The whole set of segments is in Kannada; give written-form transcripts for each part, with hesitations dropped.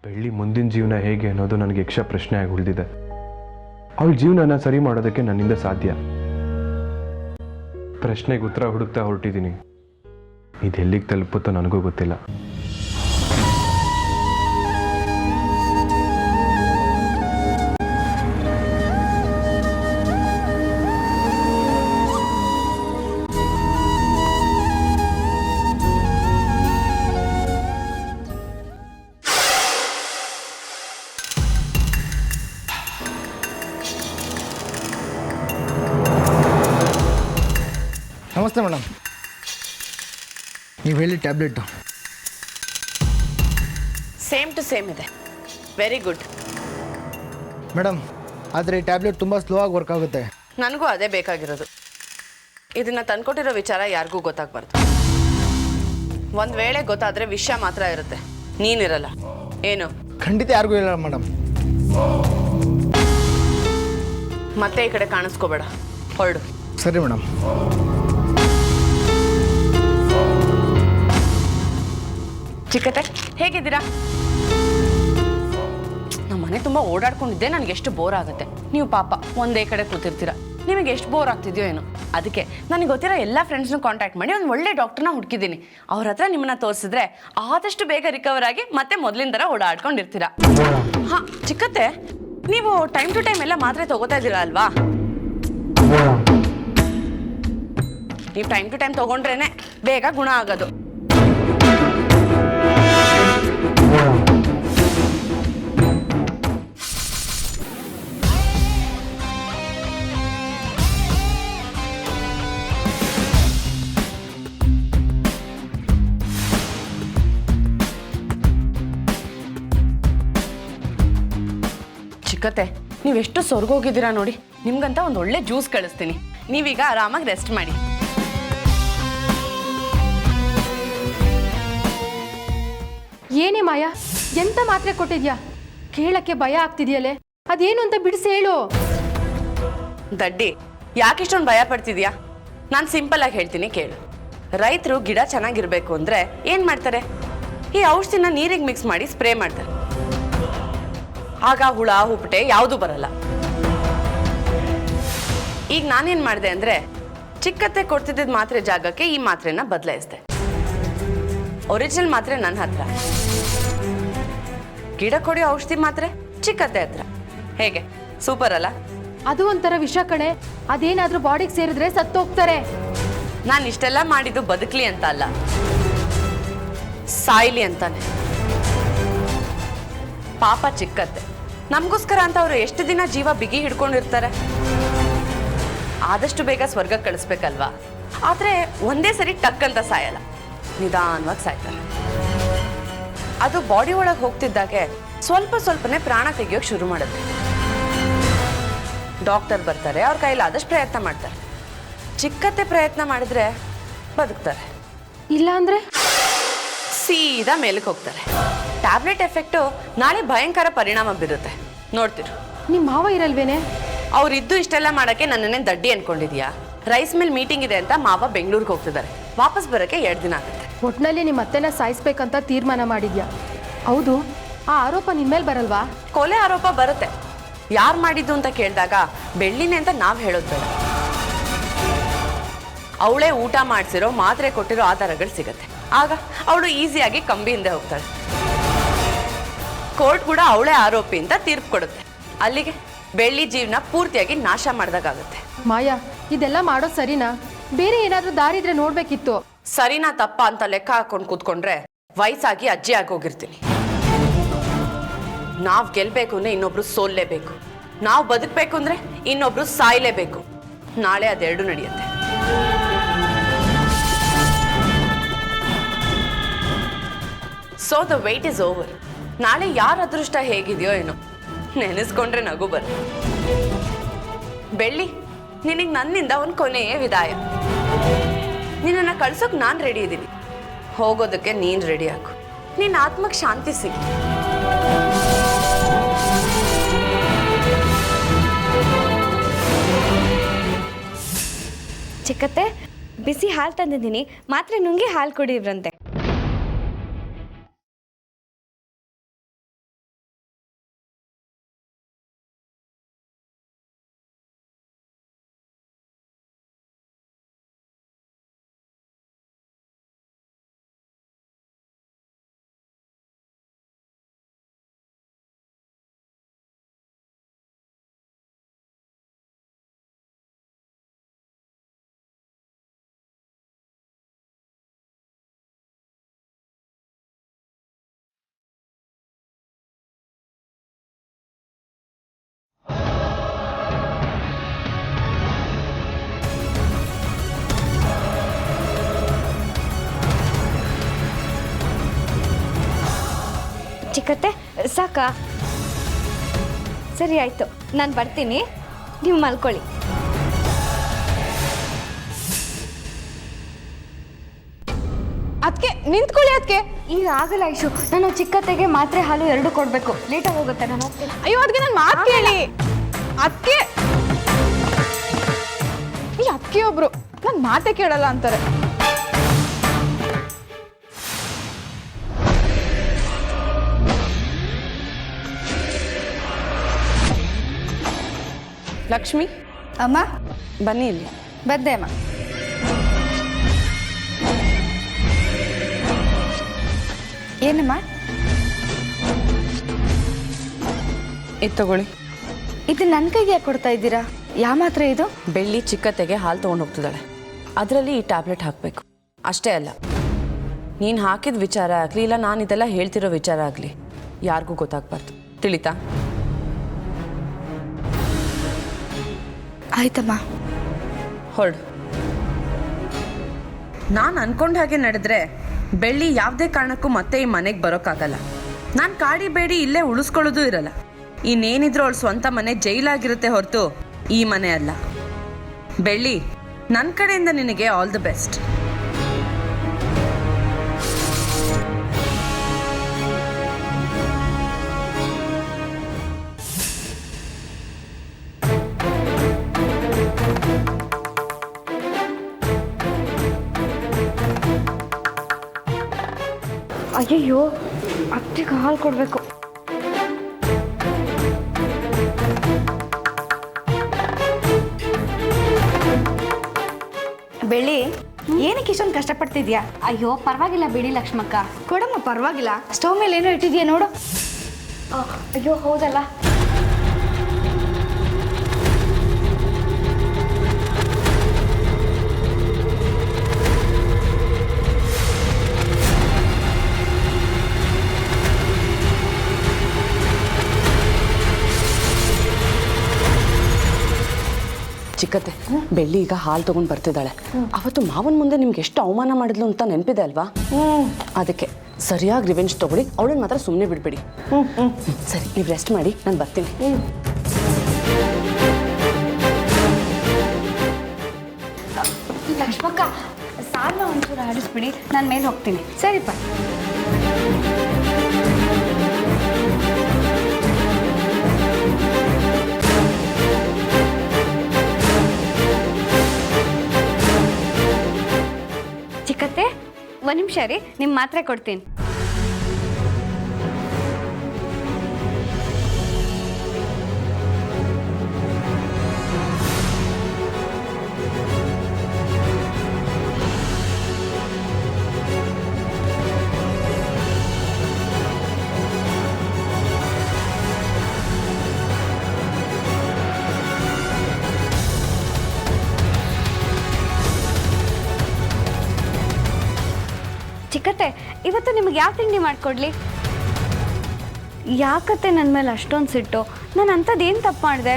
ಬೆಳ್ಳಿ ಮುಂದಿನ ಜೀವನ ಹೇಗೆ ಅನ್ನೋದು ನನಗೆ ಯಕ್ಷ ಪ್ರಶ್ನೆ ಆಗಿ ಉಳಿದಿದೆ. ಅವಳ ಜೀವನನ ಸರಿ ಮಾಡೋದಕ್ಕೆ ನನ್ನಿಂದ ಸಾಧ್ಯ. ಪ್ರಶ್ನೆಗೆ ಉತ್ತರ ಹುಡುಕ್ತಾ ಹೊರಟಿದ್ದೀನಿ. ಇದೆಲ್ಲಿಗೆ ತಲುಪುತ್ತೋ ನನಗೂ ಗೊತ್ತಿಲ್ಲ. ನಮಸ್ತೆ ಮೇಡಮ್. ನೀವು ಹೇಳಿ ಟ್ಯಾಬ್ಲೆಟು ಸೇಮ್ ಟು ಸೇಮ್ ಇದೆ. Very good madam. ಆದರೆ ಈ ಟ್ಯಾಬ್ಲೆಟ್ ತುಂಬ ಸ್ಲೋ ಆಗಿ ವರ್ಕ್ ಆಗುತ್ತೆ. ನನಗೂ ಅದೇ ಬೇಕಾಗಿರೋದು. ಇದನ್ನು ತಂದ್ಕೊಟ್ಟಿರೋ ವಿಚಾರ ಯಾರಿಗೂ ಗೊತ್ತಾಗಬಾರ್ದು. ಒಂದು ವೇಳೆ ಗೊತ್ತಾದರೆ ವಿಷಯ ಮಾತ್ರ ಇರುತ್ತೆ, ನೀನಿರಲ್ಲ. ಏನು? ಖಂಡಿತ ಯಾರಿಗೂ ಇಲ್ಲ ಮೇಡಮ್. ಮತ್ತೆ ಈ ಕಡೆ ಕಾಣಿಸ್ಕೋಬೇಡ, ಹೊರಡು. ಸರಿ ಮೇಡಮ್. ಚಿಕ್ಕತ್ತೆ, ಹೇಗಿದ್ದೀರಾ? ನಮ್ಮ ಮನೆ ತುಂಬ ಓಡಾಡ್ಕೊಂಡಿದ್ದೆ, ನನಗೆ ಎಷ್ಟು ಬೋರ್ ಆಗುತ್ತೆ. ನೀವು ಪಾಪ ಒಂದೇ ಕಡೆ ಕೂತಿರ್ತೀರ, ನಿಮಗೆ ಎಷ್ಟು ಬೋರ್ ಆಗ್ತಿದೆಯೋ ಏನೋ. ಅದಕ್ಕೆ ನನಗೆ ಗೊತ್ತಿರೋ ಎಲ್ಲ ಫ್ರೆಂಡ್ಸ್ನ ಕಾಂಟ್ಯಾಕ್ಟ್ ಮಾಡಿ ಒಂದು ಒಳ್ಳೆ ಡಾಕ್ಟರ್ನ ಹುಡುಕಿದ್ದೀನಿ. ಅವ್ರ ಹತ್ರ ನಿಮ್ಮನ್ನ ತೋರಿಸಿದ್ರೆ ಆದಷ್ಟು ಬೇಗ ರಿಕವರ್ ಆಗಿ ಮತ್ತೆ ಮೊದಲಿನ ಥರ ಓಡಾಡ್ಕೊಂಡಿರ್ತೀರ. ಹಾಂ ಚಿಕ್ಕತ್ತೆ, ನೀವು ಟೈಮ್ ಟು ಟೈಮ್ ಎಲ್ಲ ಮಾತ್ರೆ ತಗೋತಾ ಇದ್ದೀರಾ ಅಲ್ವಾ? ನೀವು ಟೈಮ್ ಟು ಟೈಮ್ ತಗೊಂಡ್ರೇನೆ ಬೇಗ ಗುಣ ಆಗೋದು. ಚಿಕ್ಕತ್ತೆ, ನೀವೆಷ್ಟು ಸೊರ್ಗೋಗಿದ್ದೀರಾ ನೋಡಿ. ನಿಮ್ಗಂತ ಒಂದು ಒಳ್ಳೆ ಜ್ಯೂಸ್ ಕಳಿಸ್ತೀನಿ, ನೀವೀಗ ಆರಾಮಾಗಿ ರೆಸ್ಟ್ ಮಾಡಿ. ಏನೇ ಮಾಯಾ, ಎಂತ ಮಾತ್ರೆ ಕೊಟ್ಟಿದ್ಯಾ? ಕೇಳಕ್ಕೆ ಭಯ ಆಗ್ತಿದ್ಯಲ್ಲೇ, ಅದೇನು ಅಂತ ಬಿಡಿಸಿ ಹೇಳು. ದಡ್ಡಿ, ಯಾಕಿಷ್ಟೊಂದು ಭಯ ಪಡ್ತಿದ್ಯಾ? ನಾನು ಸಿಂಪಲ್ ಆಗಿ ಹೇಳ್ತೀನಿ ಕೇಳು. ರೈತರು ಗಿಡ ಚೆನ್ನಾಗಿರ್ಬೇಕು ಅಂದ್ರೆ ಏನ್ ಮಾಡ್ತಾರೆ? ಈ ಔಷಧಿನ ನೀರಿಗೆ ಮಿಕ್ಸ್ ಮಾಡಿ ಸ್ಪ್ರೇ ಮಾಡ್ತಾರೆ. ಆಗ ಹುಳ ಹುಪ್ಪಟೆ ಯಾವುದು ಬರಲ್ಲ. ಈಗ ನಾನೇನ್ ಮಾಡಿದೆ ಅಂದ್ರೆ, ಚಿಕ್ಕತ್ತೆ ಕೊಡ್ತಿದ್ದ ಮಾತ್ರೆ ಜಾಗಕ್ಕೆ ಈ ಮಾತ್ರೆನ ಬದಲಾಯಿಸಿದೆ. ಒರಿಜಿನಲ್ ಮಾತ್ರೆ ನನ್ನ ಹತ್ರ, ಗಿಡ ಕೊಡಿ ಔಷಧಿ ಮಾತ್ರೆ ಚಿಕ್ಕತ್ತೆ ಹತ್ರ. ಹೇಗೆ, ಸೂಪರ್ ಅಲ್ಲ? ಅದು ಒಂಥರ ವಿಷ ಕಣೆ, ಅದೇನಾದ್ರೂ ಬಾಡಿಗೆ ಸೇರಿದ್ರೆ ಸತ್ತೋಗ್ತಾರೆ. ನಾನು ಇಷ್ಟೆಲ್ಲ ಮಾಡಿದ್ದು ಬದುಕಲಿ ಅಂತ ಅಲ್ಲ, ಸಾಯ್ಲಿ ಅಂತಾನೆ. ಪಾಪ ಚಿಕ್ಕತ್ತೆ, ನಮಗೋಸ್ಕರ ಅಂತ ಅವರು ಎಷ್ಟು ದಿನ ಜೀವ ಬಿಗಿ ಹಿಡ್ಕೊಂಡಿರ್ತಾರೆ. ಆದಷ್ಟು ಬೇಗ ಸ್ವರ್ಗಕ್ಕೆ ಕಳಿಸ್ಬೇಕಲ್ವಾ? ಆದರೆ ಒಂದೇ ಸರಿ ಟಕ್ ಅಂತ ಸಾಯಲ್ಲ, ನಿಧಾನವಾಗಿ ಸಾಯ್ತಾರೆ. ಅದು ಬಾಡಿ ಒಳಗೆ ಹೋಗ್ತಿದ್ದಾಗೆ ಸ್ವಲ್ಪ ಸ್ವಲ್ಪನೇ ಪ್ರಾಣ ತೆಗಿಯೋಕೆ ಶುರು ಮಾಡುತ್ತೆ. ಡಾಕ್ಟರ್ ಬರ್ತಾರೆ, ಅವ್ರ ಕೈಲಿ ಆದಷ್ಟು ಪ್ರಯತ್ನ ಮಾಡ್ತಾರೆ. ಚಿಕ್ಕತ್ತೆ ಪ್ರಯತ್ನ ಮಾಡಿದ್ರೆ ಬದುಕ್ತಾರೆ, ಇಲ್ಲ ಅಂದ್ರೆ ಸೀದಾ ಮೇಲಕ್ಕೆ ಹೋಗ್ತಾರೆ. ಟ್ಯಾಬ್ಲೆಟ್ ಎಫೆಕ್ಟು ನಾಳೆ ಭಯಂಕರ ಪರಿಣಾಮ ಬೀರುತ್ತೆ, ನೋಡ್ತಿರು. ನಿಮ್ಮ ಮಾವ ಇರಲ್ವೇನೆ? ಅವ್ರಿದ್ದು ಇಷ್ಟೆಲ್ಲ ಮಾಡೋಕ್ಕೆ ನನ್ನನ್ನೇ ದಡ್ಡಿ ಅನ್ಕೊಂಡಿದ್ಯಾ? ರೈಸ್ ಮಿಲ್ ಮೀಟಿಂಗ್ ಇದೆ ಅಂತ ಮಾವ ಬೆಂಗಳೂರಿಗೆ ಹೋಗ್ತಿದ್ದಾರೆ, ವಾಪಸ್ ಬರೋಕ್ಕೆ 2 ದಿನ ಆಗುತ್ತೆ. ಒಟ್ನಲ್ಲಿ ನಿಮ್ಮ ಅತ್ತೆನ ಸಾಯಿಸ್ಬೇಕಂತ ತೀರ್ಮಾನ ಮಾಡಿದ್ಯಾ? ಹೌದು, ಆ ಆರೋಪ ನಿನ್ ಮೇಲೆ ಬರಲ್ವಾ? ಕೊಲೆ ಆರೋಪ ಬರುತ್ತೆ. ಯಾರು ಮಾಡಿದ್ದು ಅಂತ ಕೇಳಿದಾಗ ಬೆಳ್ಳಿನೇ ಅಂತ ನಾವು ಹೇಳೋದು ಬೇಡ. ಅವಳೇ ಊಟ ಮಾಡಿಸಿರೋ ಮಾತ್ರೆ ಕೊಟ್ಟಿರೋ ಆಧಾರಗಳು ಸಿಗತ್ತೆ. ಆಗ ಅವಳು ಈಸಿಯಾಗಿ ಕಂಬಿ ಹಿಂದೆ ಹೋಗ್ತಾಳೆ. ಕೋರ್ಟ್ ಕೂಡ ಅವಳೇ ಆರೋಪಿ ಅಂತ ತೀರ್ಪು ಕೊಡುತ್ತೆ. ಅಲ್ಲಿಗೆ ಬೆಳ್ಳಿ ಜೀವನ ಪೂರ್ತಿಯಾಗಿ ನಾಶ ಮಾಡಿದಾಗುತ್ತೆ. ಮಾಯಾ, ಇದೆಲ್ಲ ಮಾಡೋದು ಸರಿನಾ? ಬೇರೆ ಏನಾದ್ರೂ ದಾರಿ ಇದ್ರೆ ನೋಡ್ಬೇಕಿತ್ತು. ಸರಿನಾ ತಪ್ಪ ಅಂತ ಲೆಕ್ಕ ಹಾಕೊಂಡು ಕೂತ್ಕೊಂಡ್ರೆ ವಯಸ್ಸಾಗಿ ಅಜ್ಜಿ ಆಗೋಗಿರ್ತೀನಿ. ನಾವು ಗೆಲ್ಬೇಕು ಅಂದ್ರೆ ಇನ್ನೊಬ್ರು ಸೋಲ್ಲೇಬೇಕು, ನಾವು ಬದುಕಬೇಕು ಅಂದ್ರೆ ಇನ್ನೊಬ್ರು ಸಾಯ್ಲೇಬೇಕು. ನಾಳೆ ಅದೆರಡು ನಡೆಯುತ್ತೆ. So the wait is over. ನಾಳೆ ಯಾರ ಅದೃಷ್ಟ ಹೇಗಿದೆಯೋ ಏನೋ, ನೆನೆಸ್ಕೊಂಡ್ರೆ ನಗು ಬರುತ್ತೆ. ಬೆಳ್ಳಿ, ನಿನಗೆ ನನ್ನಿಂದ ಒಂದು ಕೊನೆಯೇ ವಿದಾಯ. ನಿನ್ನನ್ನು ಕಳ್ಸೋಕೆ ನಾನು ರೆಡಿ ಇದ್ದೀನಿ, ಹೋಗೋದಕ್ಕೆ ನೀನು ರೆಡಿ ಆಗು. ನಿನ್ನ ಆತ್ಮಕ್ಕೆ ಶಾಂತಿ ಸಿಗಲಿ. ಚಿಕ್ಕತ್ತೆ, ಬಿಸಿ ಹಾಲು ತಂದಿದ್ದೀನಿ, ಮಾತ್ರೆ ನುಂಗಿ ಹಾಲು ಕುಡಿದ್ರಂತೆ. ಚಿಕ್ಕತ್ತೆ ಸಾಕಾ? ಸರಿ ಆಯಿತು, ನಾನು ಬರ್ತೀನಿ, ನೀವು ಮಲ್ಕೊಳ್ಳಿ. ಅದಕ್ಕೆ ನಿಂತ್ಕೊಳ್ಳಿ. ಅದಕ್ಕೆ ಈಗ ಆಗಲ್ಲ ಐಶು, ನಾನು ಚಿಕ್ಕತ್ತೆಗೆ ಮಾತ್ರೆ ಹಾಲು 2 ಕೊಡಬೇಕು, ಲೇಟಾಗಿ ಹೋಗುತ್ತೆ. ನಾನು ಹೋಗ್ತೀನಿ. ಅಯ್ಯೋ ಅದಕ್ಕೆ ನನ್ನ ಮಾತು ಕೇಳಿ. ಅದಕ್ಕೆ ಈ ಅದಕ್ಕೆ ಒಬ್ರು ನನ್ನ ಮಾತೇ ಕೇಳಲ್ಲ ಅಂತಾರೆ. ಲಕ್ಷ್ಮಿ, ಅಮ್ಮ ಬನ್ನಿ ಇಲ್ಲಿ. ಬಂದೆ ಅಮ್ಮ. ಏನಮ್ಮ? ಇದು ತಗೊಳ್ಳಿ. ಇದು ನನ್ನ ಕೈಗೆ ಯಾಕೆ ಕೊಡ್ತಾ ಇದ್ದೀರಾ? ಯಾವ ಮಾತ್ರೆ ಇದು? ಬೆಳ್ಳಿ ಚಿಕ್ಕತ್ತೆಗೆ ಹಾಲು ತೊಗೊಂಡು ಹೋಗ್ತಿದ್ದಾಳೆ, ಅದರಲ್ಲಿ ಈ ಟ್ಯಾಬ್ಲೆಟ್ ಹಾಕಬೇಕು. ಅಷ್ಟೇ ಅಲ್ಲ, ನೀನು ಹಾಕಿದ ವಿಚಾರ ಆಗಲಿ ಇಲ್ಲ ನಾನು ಇದೆಲ್ಲ ಹೇಳ್ತಿರೋ ವಿಚಾರ ಆಗಲಿ ಯಾರಿಗೂ ಗೊತ್ತಾಗಬಾರ್ದು, ತಿಳಿತಾ? ಆಯ್ತಮ್ಮ. ಹೊರಡು. ನಾನು ಅನ್ಕೊಂಡ ಹಾಗೆ ನಡೆದ್ರೆ ಬೆಳ್ಳಿ ಯಾವುದೇ ಕಾರಣಕ್ಕೂ ಮತ್ತೆ ಈ ಮನೆಗೆ ಬರೋಕ್ಕಾಗಲ್ಲ. ನಾನು ಕಾಡಿ ಬೇಡಿ ಇಲ್ಲೇ ಉಳಿಸ್ಕೊಳ್ಳೋದು ಇರಲ್ಲ. ಇನ್ನೇನಿದ್ರು ಅವಳು ಸ್ವಂತ ಮನೆ ಜೈಲಾಗಿರುತ್ತೆ ಹೊರತು ಈ ಮನೆ ಅಲ್ಲ. ಬೆಳ್ಳಿ, ನನ್ನ ಕಡೆಯಿಂದ ನಿನಗೆ ಆಲ್ ದಿ ಬೆಸ್ಟ್. ಅಯ್ಯಯ್ಯೋ, ಅತ್ತಿಗೆ ಹಾಲು ಕೊಡಬೇಕು. ಬೆಳ್ಳಿ, ಏನಕ್ಕೆ ಇಷ್ಟೊಂದು ಕಷ್ಟಪಡ್ತಿದ್ಯಾ? ಅಯ್ಯೋ ಪರವಾಗಿಲ್ಲ ಬಿಡಿ ಲಕ್ಷ್ಮಕ್ಕ. ಕೊಡಮ್ಮ, ಪರವಾಗಿಲ್ಲ. ಸ್ಟವ್ ಮೇಲೆ ಏನೋ ಇಟ್ಟಿದ್ಯಾ ನೋಡು. ಅಯ್ಯೋ ಹೌದಲ್ಲ. ಚಿಕ್ಕತ್ತೆ, ಬೆಳ್ಳಿ ಈಗ ಹಾಲು ತೊಗೊಂಡು ಬರ್ತಿದ್ದಾಳೆ. ಅವತ್ತು ಮಾವನ ಮುಂದೆ ನಿಮ್ಗೆ ಎಷ್ಟು ಅವಮಾನ ಮಾಡಿದ್ಲು ಅಂತ ನೆನಪಿದೆ ಅಲ್ವಾ? ಅದಕ್ಕೆ ಸರಿಯಾಗಿ ರಿವೆಂಜ್ ತಗೊಳ್ಳಿ, ಅವಳನ್ನ ಮಾತ್ರ ಸುಮ್ಮನೆ ಬಿಡಬೇಡಿ. ಸರಿ, ನೀವು ರೆಸ್ಟ್ ಮಾಡಿ, ನಾನು ಬರ್ತೀನಿ. ಲಕ್ಷ್ಮಕ್ಕ, ಸಾರನ್ನ ಒಂಚೂರು ಆಡಿಸ್ಬಿಡಿ, ನಾನು ಮೇಲೆ ಹೋಗ್ತೀನಿ. ಸರಿಪ್ಪ. ಚಿಕ್ಕತ್ತೆ, ಒಂದು ನಿಮಿಷ ರೀ, ನಿಮ್ಮ ಮಾತ್ರೆ ಕೊಡ್ತೀನಿ. ಚಿಕ್ಕತ್ತೆ, ಇವತ್ತು ನಿಮಗೆ ಯಾವ ತಿಂಡಿ ಮಾಡಿಕೊಡ್ಲಿ? ಯಾಕತ್ತೆ ನನ್ನ ಮೇಲೆ ಅಷ್ಟೊಂದು ಸಿಟ್ಟು? ನಾನು ಅಂಥದ್ದೇನು ತಪ್ಪು ಮಾಡಿದೆ?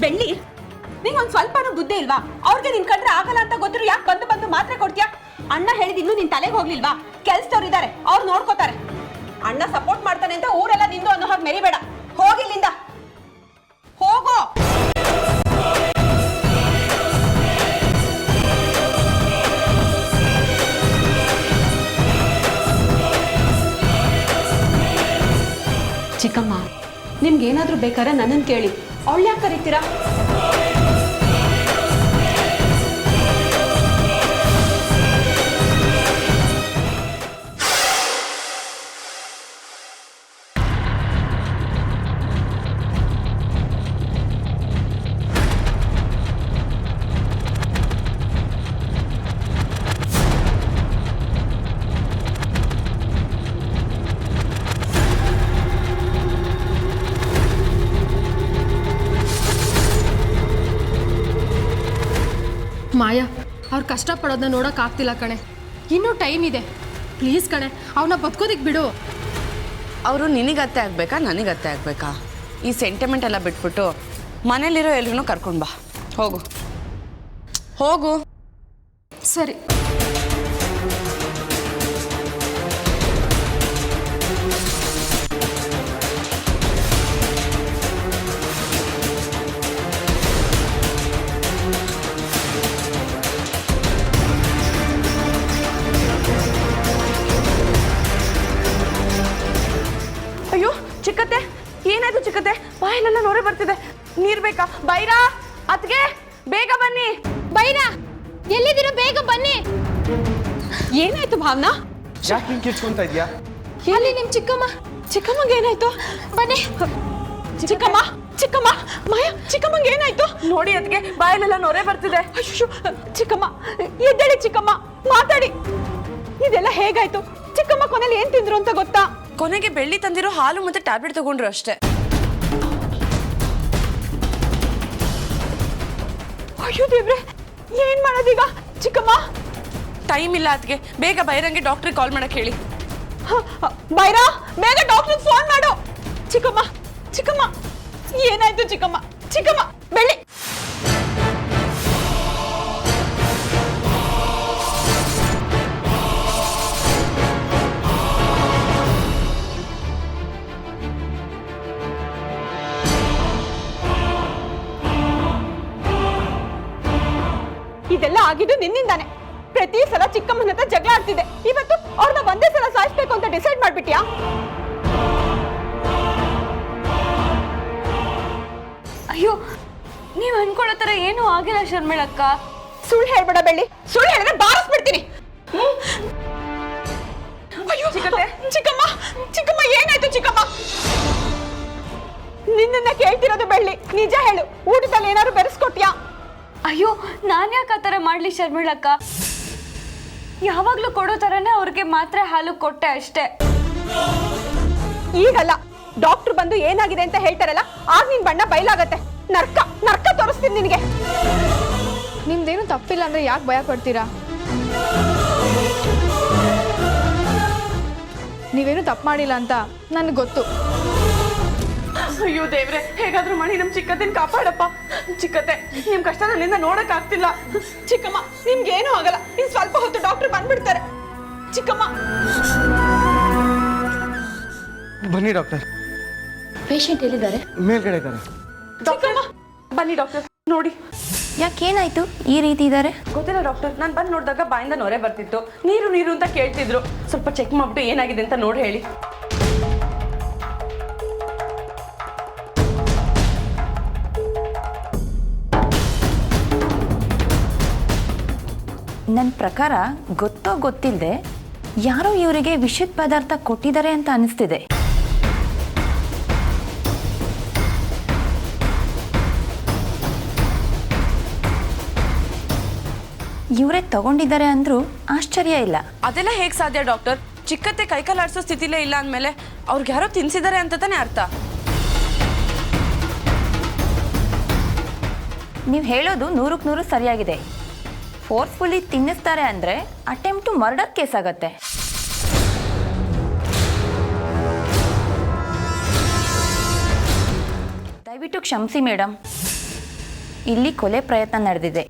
ಬೆಳ್ಳಿ, ನಿಂಗೊಂದು ಸ್ವಲ್ಪನೂ ಬುದ್ಧಿ ಇಲ್ವಾ? ಅವ್ರಿಗೆ ನಿನ್ ಕಂಡ್ರೆ ಆಗಲ್ಲ ಅಂತ ಗೊತ್ತಿರು ಯಾಕೆ ಬಂದು ಬಂದು ಮಾತ್ರೆ ಕೊಡ್ತೀಯಾ? ಅಣ್ಣ ಹೇಳಿದ ಇನ್ನೂ ನಿನ್ ತಲೆಗೆ ಹೋಗ್ಲಿಲ್ವಾ? ಕೆಲ್ಸದವ್ರು ಇದ್ದಾರೆ, ಅವ್ರು ನೋಡ್ಕೋತಾರೆ. ಅಣ್ಣ ಸಪೋರ್ಟ್ ಮಾಡ್ತಾನೆ ಅಂತ ಊರೆಲ್ಲ ನಿಂದು ಅನ್ನೋ ಹಾಗೆ ಮೆರಿಬೇಡ. ಹೋಗಿಲ್ಲಿಂದ, ಹೋಗೋ. ಚಿಕ್ಕಮ್ಮ, ನಿಮ್ಗೇನಾದ್ರೂ ಬೇಕಾದ್ರೆ ನನ್ನನ್ನು ಕೇಳಿ, ಅವಳು ಯಾಕೆ ಕರೀತೀರಾ? ಮಾಯಾ, ಅವ್ರು ಕಷ್ಟಪಡೋದನ್ನ ನೋಡೋಕ್ಕಾಗ್ತಿಲ್ಲ ಕಣೆ. ಇನ್ನೂ ಟೈಮ್ ಇದೆ. ಪ್ಲೀಸ್ ಕಣೆ ಅವನ ಬದುಕೋದಿಕ್ ಬಿಡು. ಅವರು ನಿನಗತ್ತೆ ಆಗಬೇಕಾ ನನಗತ್ತೆ ಆಗಬೇಕಾ? ಈ ಸೆಂಟಿಮೆಂಟ್ ಎಲ್ಲ ಬಿಟ್ಬಿಟ್ಟು ಮನೇಲಿರೋ ಎಲ್ರೂ ಕರ್ಕೊಂಡು ಬಾ. ಹೋಗು ಹೋಗು. ಸರಿ. ಅಯ್ಯೋ ಚಿಕ್ಕತ್ತೆ, ಏನಾಯ್ತು ಚಿಕ್ಕತ್ತೆ? ಬಾಯಲ್ಲೆಲ್ಲ ನೋರೇ ಬರ್ತಿದೆ. ನೀರ್ ಬೇಕಾ? ಬೈರಾ ಅತ್ಗೆ ಬೇಗ ಬನ್ನಿ. ಬೈರಾ ಎಲ್ಲಿದ್ದೀರೋ ಬೇಗ ಬನ್ನಿ. ಏನಾಯ್ತು ಭಾವನಾ? ಯಾಕೆ ಹಿಂಗೆ ಕಿರ್ಚ್ಕೊಂತ ಇದೆಯಾ? ಅಲ್ಲಿ ನಿಮ್ ಚಿಕ್ಕಮ್ಮ. ಚಿಕ್ಕಮ್ಮಂಗೆ ಏನಾಯ್ತು? ಬನ್ನಿ. ಚಿಕ್ಕಮ್ಮ ಚಿಕ್ಕಮ್ಮ ಮಾಯಾ, ಚಿಕ್ಕಮ್ಮಂಗೆ ಏನಾಯ್ತು? ನೋಡಿ ಅತ್ಗೆ ಬಾಯಲ್ಲೆಲ್ಲ ನೋರೇ ಬರ್ತಿದೆ. ಅಯ್ಯೋ ಚಿಕ್ಕಮ್ಮ, ಎದ್ದೇಳಿ ಚಿಕ್ಕಮ್ಮ, ಮಾತಾಡಿ. ಇದೆಲ್ಲ ಹೇಗಾಯ್ತು? ಚಿಕ್ಕಮ್ಮ ಕೊನೆಯಲ್ಲಿ ಏನ್ ತಿಂದ್ರು ಅಂತ ಗೊತ್ತಾ? ಕೊನೆಗೆ ಬೆಳ್ಳಿ ತಂದಿರೋ ಹಾಲು ಮತ್ತೆ ಟ್ಯಾಬ್ಲೆಟ್ ತಗೊಂಡ್ರು ಅಷ್ಟೇ. ಅಯ್ಯೋ ದೇವ್ರೆ, ಏನ್ ಮಾಡೋದೀಗ? ಚಿಕ್ಕಮ್ಮ ಟೈಮ್ ಇಲ್ಲ ಅತ್ಗೆ, ಬೇಗ ಬೈರಂಗೆ ಡಾಕ್ಟ್ರಿಗೆ ಕಾಲ್ ಮಾಡಕ್ ಹೇಳಿ. ಬೈರಾ, ಬೇಗ ಡಾಕ್ಟರ್ ಫೋನ್ ಮಾಡು. ಚಿಕ್ಕಮ್ಮ ಚಿಕ್ಕಮ್ಮ ಏನಾಯ್ತು ಚಿಕ್ಕಮ್ಮ? ಚಿಕ್ಕಮ್ಮ ಬೆಳ್ಳಿ. ಇದೆಲ್ಲ ಆಗಿದ್ದು ನಿನ್ನಿಂದಾನೆ. ಪ್ರತಿ ಸಲ ಚಿಕ್ಕಮ್ಮನ ಹತ್ರ ಜಗಳ ಆಡ್ತಿದೆ. ಇವತ್ತು ಅವ್ರನ್ನ ಒಂದೇ ಸಲ ಸಾಯಿಸ್ಬೇಕು ಅಂತ ಡಿಸೈಡ್ ಮಾಡ್ಬಿಟ್ಯಾ? ಅಯ್ಯೋ, ನೀವು ಅನ್ಕೊಳ್ಳೋ ಥರ ಏನೂ ಆಗಿಲ್ಲ ಶರ್ಮಿಳಕ್ಕ. ಸುಳ್ಳು ಹೇಳ್ಬೇಡ ಬೆಳ್ಳಿ, ಸುಳ್ಳು ಹೇಳಿದ್ರೆ ಬಾರಿಸ್ಬಿಡ್ತೀನಿ. ಅಯ್ಯೋ ಚಿಕ್ಕಮ್ಮ, ಚಿಕ್ಕಮ್ಮ ಏನಾಯ್ತು ಚಿಕ್ಕಮ್ಮ? ನಿನ್ನ ಕೇಳ್ತಿರೋದು ಬೆಳ್ಳಿ, ನಿಜ ಹೇಳು. ಊಟದಲ್ಲಿ ಏನಾದ್ರು ಬೆರೆಸ್ಕೊಟ್ಯಾ? ಅಯ್ಯೋ, ನಾನು ಯಾಕೆ ಆ ಥರ ಮಾಡಲಿ ಶರ್ಮಿಳಕ್ಕ? ಯಾವಾಗಲೂ ಕೊಡೋ ಥರನೇ ಅವ್ರಿಗೆ ಮಾತ್ರೆ ಹಾಲು ಕೊಟ್ಟೆ ಅಷ್ಟೇ. ಈಗಲ್ಲ, ಡಾಕ್ಟರ್ ಬಂದು ಏನಾಗಿದೆ ಅಂತ ಹೇಳ್ತಾರಲ್ಲ, ಆಗ ನಿನ್ ಬಣ್ಣ ಬಯಲಾಗತ್ತೆ. ನರ್ಕ ನರ್ಕ ತೋರಿಸ್ತೀನಿ ನಿನಗೆ. ನಿಮ್ದೇನು ತಪ್ಪಿಲ್ಲ ಅಂದ್ರೆ ಯಾಕೆ ಭಯ ಪಡ್ತೀರಾ? ನೀವೇನು ತಪ್ಪು ಮಾಡಿಲ್ಲ ಅಂತ ನನಗೆ ಗೊತ್ತು. ಅಯ್ಯೋ ದೇವ್ರೆ, ಹೇಗಾದ್ರೂ ಮಾಡಿ ನಮ್ ಚಿಕ್ಕತ್ತಿನ ಕಾಪಾಡಪ್ಪ. ಚಿಕ್ಕತ್ತೆ, ನಿಮ್ ಕಷ್ಟ ನನ್ನಿಂದ ನೋಡಕ್ ಆಗ್ತಿಲ್ಲ. ಚಿಕ್ಕಮ್ಮ, ನಿಮ್ಗೇನು ಆಗಲ್ಲ. ಇನ್ ಸ್ವಲ್ಪ ಹೊತ್ತು ಡಾಕ್ಟರ್ ಬಂದ್ಬಿಡ್ತಾರೆ. ಚಿಕ್ಕಮ್ಮ ಬನ್ನಿ ಡಾಕ್ಟರ್. ಪೇಷಂಟ್ ಎಲ್ಲಿದ್ದಾರೆ? ಮೇಲ್ಗಡೆ ಇದ್ದಾರೆ. ಚಿಕ್ಕಮ್ಮ ಬನ್ನಿ ಡಾಕ್ಟರ್, ನೋಡಿ. ಯಾಕೇನಾಯ್ತು ಈ ರೀತಿ ಇದ್ದಾರೆ? ಗೊತ್ತಿಲ್ಲ ಡಾಕ್ಟರ್, ನಾನು ಬಂದು ನೋಡಿದಾಗ ಬಾಯಿಂದ ನೊರೆ ಬರ್ತಿತ್ತು. ನೀರು ನೀರು ಅಂತ ಕೇಳ್ತಿದ್ರು. ಸ್ವಲ್ಪ ಚೆಕ್ ಮಾಡ್ಬಿಟ್ಟು ಏನಾಗಿದೆ ಅಂತ ನೋಡಿ ಹೇಳಿ. ನನ್ನ ಪ್ರಕಾರ ಗೊತ್ತೋ ಗೊತ್ತಿಲ್ಲದೆ ಯಾರೋ ಇವರಿಗೆ ವಿಷದ ಪದಾರ್ಥ ಕೊಟ್ಟಿದ್ದಾರೆ ಅಂತ ಅನಿಸ್ತಿದೆ. ಇವರೇ ತಗೊಂಡಿದ್ದಾರೆ ಅಂದ್ರೂ ಆಶ್ಚರ್ಯ ಇಲ್ಲ. ಅದೆಲ್ಲ ಹೇಗೆ ಸಾಧ್ಯ ಡಾಕ್ಟರ್? ಚಿಕ್ಕತ್ತೆ ಕೈಕಾಲಾಡ್ಸೋ ಸ್ಥಿತಿಲೇ ಇಲ್ಲ ಅಂದಮೇಲೆ ಅವ್ರಿಗೆ ಯಾರೋ ತಿನ್ಸಿದ್ದಾರೆ ಅಂತ ತಾನೇ ಅರ್ಥ. ನೀವು ಹೇಳೋದು 100ಕ್ಕೆ 100 ಸರಿಯಾಗಿದೆ. ಫೋರ್ಸ್ಫುಲಿ ತಿನ್ನಿಸ್ತಾರೆ ಅಂದರೆ ಅಟೆಂಪ್ಟ್ ಟು ಮರ್ಡರ್ ಕೇಸ್ ಆಗತ್ತೆ. ದಯವಿಟ್ಟು ಕ್ಷಮಿಸಿ ಮೇಡಮ್, ಇಲ್ಲಿ ಕೊಲೆ ಪ್ರಯತ್ನ ನಡೆದಿದೆ.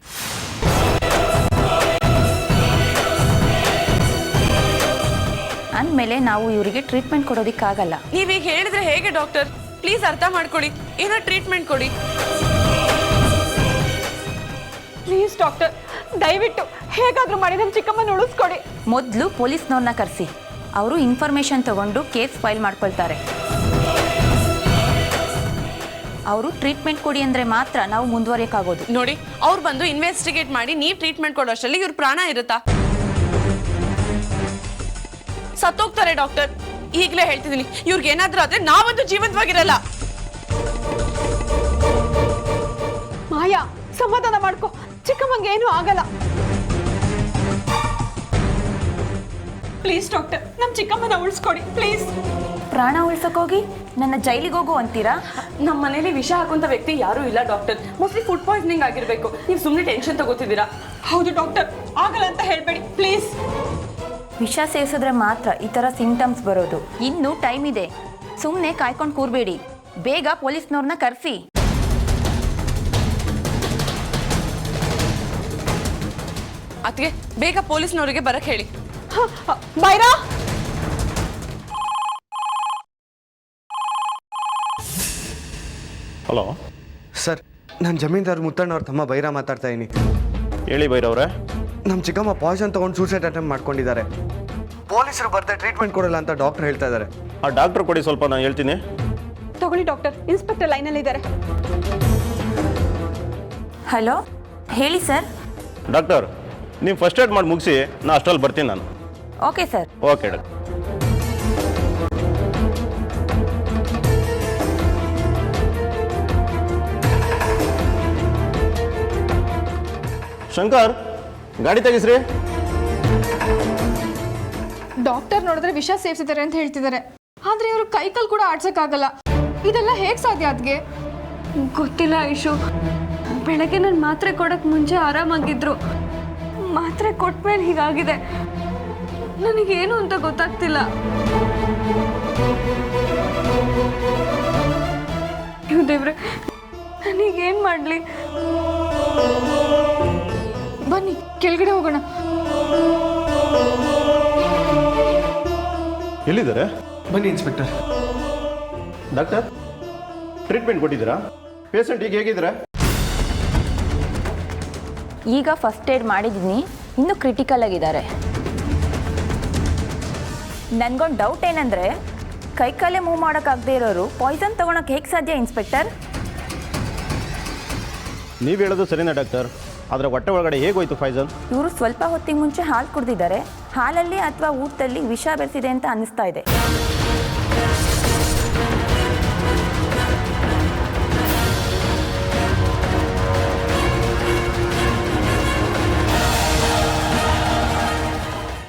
ಅಂದಮೇಲೆ ನಾವು ಇವರಿಗೆ ಟ್ರೀಟ್ಮೆಂಟ್ ಕೊಡೋದಕ್ಕಾಗಲ್ಲ. ನೀವೀಗ ಹೇಳಿದ್ರೆ ಹೇಗೆ ಡಾಕ್ಟರ್? ಪ್ಲೀಸ್ ಅರ್ಥ ಮಾಡ್ಕೊಳ್ಳಿ, ಏನೋ ಟ್ರೀಟ್ಮೆಂಟ್ ಕೊಡಿ ಪ್ಲೀಸ್ ಡಾಕ್ಟರ್, ದಯವಿಟ್ಟು ಹೇಗಾದ್ರೂ ಮಾಡಿ ನಮ್ಮ ಚಿಕ್ಕಮ್ಮನ ಉಳಿಸ್ಕೊಡಿ. ಮೊದಲು ಪೊಲೀಸ್ನವ್ರನ್ನ ಕರೆಸಿ, ಅವರು ಇನ್ಫಾರ್ಮೇಷನ್ ತಗೊಂಡು ಕೇಸ್ ಫೈಲ್ ಮಾಡ್ಕೊಳ್ತಾರೆ. ಅವರು ಟ್ರೀಟ್ಮೆಂಟ್ ಕೊಡಿ ಅಂದರೆ ಮಾತ್ರ ನಾವು ಮುಂದುವರಿಯೋಕ್ಕಾಗೋದು. ನೋಡಿ, ಅವ್ರು ಬಂದು ಇನ್ವೆಸ್ಟಿಗೇಟ್ ಮಾಡಿ ನೀವು ಟ್ರೀಟ್ಮೆಂಟ್ ಕೊಡೋ ಅಷ್ಟರಲ್ಲಿ ಇವ್ರ ಪ್ರಾಣ ಇರುತ್ತಾ? ಸತ್ತೋಗ್ತಾರೆ ಡಾಕ್ಟರ್. ಈಗಲೇ ಹೇಳ್ತಿದ್ದೀನಿ, ಇವ್ರಿಗೆ ಏನಾದ್ರೂ ಆದ್ರೆ ನಾವಂತೂ ಜೀವಂತವಾಗಿರಲ್ಲ. ಮಾಯಾ, ಸಮಾಧಾನ ಮಾಡ್ಕೊ. ಚಿಕ್ಕಮ್ಮಂಗೆ ಏನೂ ಆಗಲ್ಲ. ಪ್ಲೀಸ್ ಡಾಕ್ಟರ್, ನಮ್ಮ ಚಿಕ್ಕಮ್ಮನ ಉಳಿಸ್ಕೊಡಿ ಪ್ಲೀಸ್. ಪ್ರಾಣ ಉಳ್ಸೋಕೋಗಿ ನನ್ನ ಜೈಲಿಗೆ ಹೋಗು ಅಂತೀರಾ? ನಮ್ಮ ಮನೇಲಿ ವಿಷ ಹಾಕುವಂತ ವ್ಯಕ್ತಿ ಯಾರೂ ಇಲ್ಲ ಡಾಕ್ಟರ್. ಮೋಸ್ಟ್ಲಿ ಫುಡ್ ಪಾಯ್ಸನಿಂಗ್ ಆಗಿರ್ಬೇಕು. ನೀವು ಸುಮ್ಮನೆ ಟೆನ್ಷನ್ ತಗೋತಿದ್ದೀರಾ. ಹೌದು ಡಾಕ್ಟರ್, ಆಗಲ್ಲ ಅಂತ ಹೇಳ್ಬೇಡಿ ಪ್ಲೀಸ್. ವಿಷ ಸೇವಿಸಿದ್ರೆ ಮಾತ್ರ ಈ ಥರ ಸಿಂಟಮ್ಸ್ ಬರೋದು. ಇನ್ನೂ ಟೈಮ್ ಇದೆ, ಸುಮ್ಮನೆ ಕಾಯ್ಕೊಂಡು ಕೂರಬೇಡಿ, ಬೇಗ ಪೊಲೀಸ್ನವ್ರನ್ನ ಕರೆಸಿ. ಅದಕ್ಕೆ ಬೇಗ ಪೊಲೀಸ್ನವರಿಗೆ ಬರಕ್ಕೆ ಹೇಳಿ. ಬೈರಾ, ಹಲೋ ಸರ್, ನಾನು ಜಮೀನ್ದಾರ್ ಮುತ್ತಣ್ಣವ್ರ ತಮ್ಮ ಬೈರ ಮಾತಾಡ್ತಾ ಇದ್ದೀನಿ. ಹೇಳಿ ಬೈರವ್ರೆ. ನಮ್ಮ ಚಿಕ್ಕಮ್ಮ ಪಾಯ್ಸನ್ ತೊಗೊಂಡು ಸೂಸೈಡ್ ಅಟೆಂಪ್ಟ್ ಮಾಡ್ಕೊಂಡಿದ್ದಾರೆ. ಪೊಲೀಸರು ಬರ್ದೆ ಟ್ರೀಟ್ಮೆಂಟ್ ಕೊಡಲ್ಲ ಅಂತ ಡಾಕ್ಟರ್ ಹೇಳ್ತಾ ಇದ್ದಾರೆ. ಆ ಡಾಕ್ಟರ್ ಕೊಡಿ, ಸ್ವಲ್ಪ ನಾನು ಹೇಳ್ತೀನಿ. ತಗೊಳ್ಳಿ ಡಾಕ್ಟರ್, ಇನ್ಸ್ಪೆಕ್ಟರ್ ಲೈನಲ್ಲಿ ಇದ್ದಾರೆ. ಹಲೋ, ಹೇಳಿ ಸರ್. ಡಾಕ್ಟರ್, ನೀವು ಫಸ್ಟ್ ಏಡ್ ಮಾಡಿ ಮುಗಿಸಿ, ನಾ ಅಷ್ಟರಲ್ಲಿ ಬರ್ತೀನಿ ನಾನು. Okay sir. Okay doctor. Shankar, ಗಾಡಿ ತೆಗಿಸ್ರಿ. ಡಾಕ್ಟರ್ ನೋಡಿದ್ರೆ ವಿಷ ಸೇವಿಸಿದ್ದಾರೆ ಅಂತ ಹೇಳ್ತಿದ್ದಾರೆ, ಆದ್ರೆ ಇವರು ಕೈಕಲ್ ಕೂಡ ಆಡ್ಸಕ್ಕಾಗಲ್ಲ. ಇದೆಲ್ಲ ಹೇಗ್ ಸಾಧ್ಯ ಅದ್ಗೆ? ಗೊತ್ತಿಲ್ಲ ಐಶು, ಬೆಳಗ್ಗೆ ನಾನು ಮಾತ್ರೆ ಕೊಡಕ್ಕೆ ಮುಂಚೆ ಆರಾಮಾಗಿದ್ರು, ಮಾತ್ರೆ ಕೊಟ್ಮೇಲೆ ಹೀಗಾಗಿದೆ. ನನಗೇನು ಅಂತ ಗೊತ್ತಾಗ್ತಿಲ್ಲ. ದೇವ್ರೆ, ನನಗೇನು ಮಾಡಲಿ? ಬನ್ನಿ ಕೆಳಗಡೆ ಹೋಗೋಣ. ಎಲ್ಲಿದ್ದಾರೆ? ಬನ್ನಿ ಇನ್ಸ್ಪೆಕ್ಟರ್. ಡಾಕ್ಟರ್, ಟ್ರೀಟ್ಮೆಂಟ್ ಕೊಟ್ಟಿದ್ದೀರಾ? ಪೇಷಂಟ್ ಈಗ ಹೇಗಿದ್ದಾರೆ? ಈಗ ಫಸ್ಟ್ ಏಡ್ ಮಾಡಿದ್ದೀನಿ, ಇನ್ನೂ ಕ್ರಿಟಿಕಲ್ ಆಗಿದ್ದಾರೆ. ನನಗೊಂದು ಡೌಟ್ ಏನಂದರೆ, ಕೈಕಾಲೇ ಮೂವ್ ಮಾಡೋಕ್ಕಾಗದೇ ಇರೋರು ಪಾಯ್ಸನ್ ತೊಗೊಳಕ್ಕೆ ಹೇಗೆ ಸಾಧ್ಯ ಇನ್ಸ್ಪೆಕ್ಟರ್? ನೀವು ಹೇಳೋದು ಸರಿನಾ ಡಾಕ್ಟರ್, ಆದರೆ ಹೊಟ್ಟೆ ಒಳಗಡೆ ಹೇಗೋಯ್ತು ಪಾಯ್ಸನ್? ಇವರು ಸ್ವಲ್ಪ ಹೊತ್ತಿಗೆ ಮುಂಚೆ ಹಾಲು ಕುಡಿದಿದ್ದಾರೆ, ಹಾಲಲ್ಲಿ ಅಥವಾ ಊಟದಲ್ಲಿ ವಿಷ ಬೆರೆಸಿದೆ ಅಂತ ಅನ್ನಿಸ್ತಾ ಇದೆ.